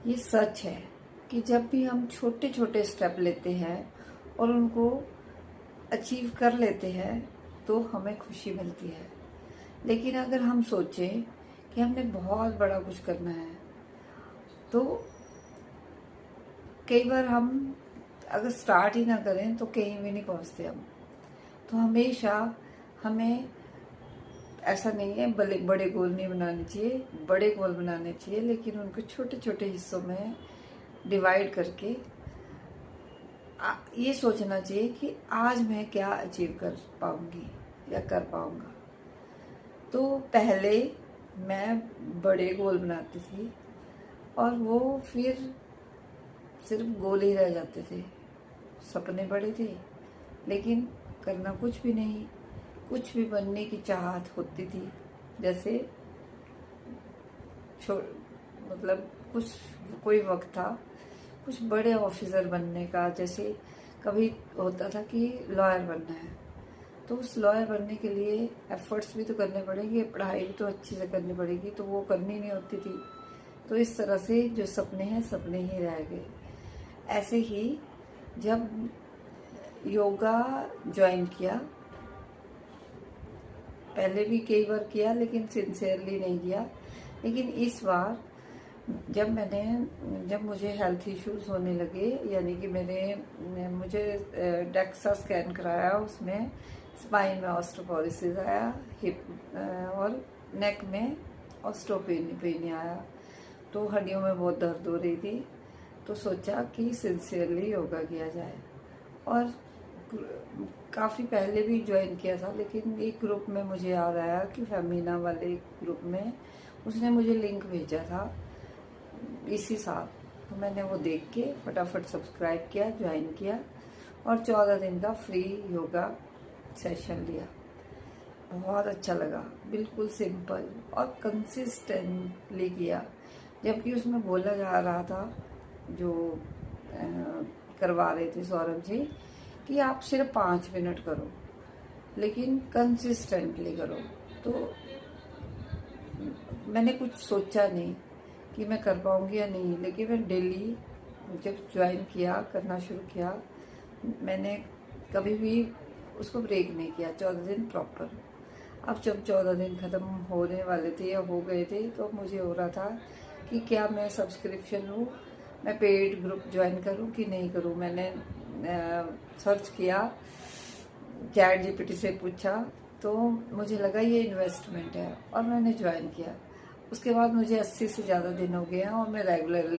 ये सच है कि जब भी हम छोटे छोटे स्टेप लेते हैं और उनको अचीव कर लेते हैं तो हमें खुशी मिलती है। लेकिन अगर हम सोचें कि हमने बहुत बड़ा कुछ करना है तो कई बार हम अगर स्टार्ट ही ना करें तो कहीं भी नहीं पहुंचते हम। तो हमेशा हमें ऐसा नहीं है बड़े बड़े गोल नहीं बनाने चाहिए, बड़े गोल बनाने चाहिए, लेकिन उनको छोटे छोटे हिस्सों में डिवाइड करके ये सोचना चाहिए कि आज मैं क्या अचीव कर पाऊंगी या कर पाऊंगा। तो पहले मैं बड़े गोल बनाती थी और वो फिर सिर्फ गोल ही रह जाते थे। सपने बड़े थे लेकिन करना कुछ भी नहीं, कुछ भी बनने की चाहत होती थी। जैसे मतलब कुछ कोई वक्त था कुछ बड़े ऑफिसर बनने का, जैसे कभी होता था कि लॉयर बनना है तो उस लॉयर बनने के लिए एफर्ट्स भी तो करने पड़ेंगे, पढ़ाई भी तो अच्छी से करनी पड़ेगी, तो वो करनी नहीं होती थी। तो इस तरह से जो सपने हैं सपने ही रह गए। ऐसे ही जब योगा ज्वाइन किया, पहले भी कई बार किया लेकिन सिंसियरली नहीं किया, लेकिन इस बार जब मुझे हेल्थ इश्यूज होने लगे, यानी कि मुझे डेक्सा स्कैन कराया, उसमें स्पाइन में ऑस्टोपोरोसिस आया, हिप और नेक में ऑस्टोपेनी आया, तो हड्डियों में बहुत दर्द हो रही थी। तो सोचा कि सिंसियरली योगा किया जाए। और काफ़ी पहले भी ज्वाइन किया था, लेकिन एक ग्रुप में मुझे याद आया कि फेमिना वाले ग्रुप में उसने मुझे लिंक भेजा था इसी साल, तो मैंने वो देख के फटाफट सब्सक्राइब किया, ज्वाइन किया और 14 दिन का फ्री योगा सेशन लिया। बहुत अच्छा लगा, बिल्कुल सिंपल और कंसिस्टेंटली किया। जबकि उसमें बोला जा रहा था, जो करवा रहे थे सौरभ जी, कि आप सिर्फ 5 मिनट करो लेकिन कंसिस्टेंटली करो। तो मैंने कुछ सोचा नहीं कि मैं कर पाऊंगी या नहीं, लेकिन मैं डेली जब ज्वाइन किया, करना शुरू किया, मैंने कभी भी उसको ब्रेक नहीं किया। 14 दिन प्रॉपर। अब जब 14 दिन ख़त्म होने वाले थे या हो गए थे तो मुझे हो रहा था कि क्या मैं सब्सक्रिप्शन लूँ, मैं पेड ग्रुप ज्वाइन करूँ कि नहीं करूँ। मैंने सर्च किया, चैट जीपीटी से पूछा, तो मुझे लगा ये इन्वेस्टमेंट है और मैंने ज्वाइन किया। उसके बाद मुझे 80 से ज़्यादा दिन हो गए हैं और मैं रेगुलरली